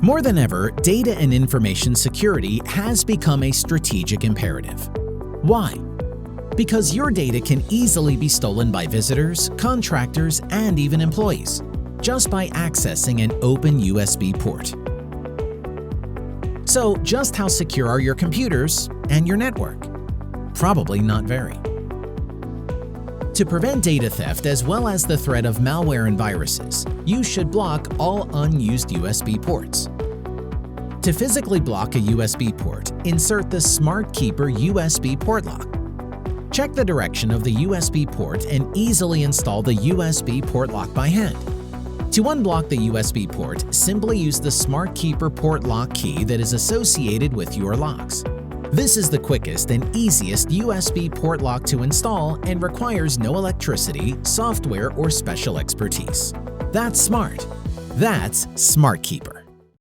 More than ever, data and information security has become a strategic imperative. Why? Because your data can easily be stolen by visitors, contractors, and even employees, just by accessing an open USB port. So, just how secure are your computers and your network? Probably not very. To prevent data theft as well as the threat of malware and viruses, you should block all unused USB ports. To physically block a USB port, insert the Smart Keeper USB port lock. Check the direction of the USB port and easily install the USB port lock by hand. To unblock the USB port, simply use the Smart Keeper port lock key that is associated with your locks. This is the quickest and easiest USB port lock to install and requires no electricity, software, or special expertise. That's smart. That's Smart Keeper.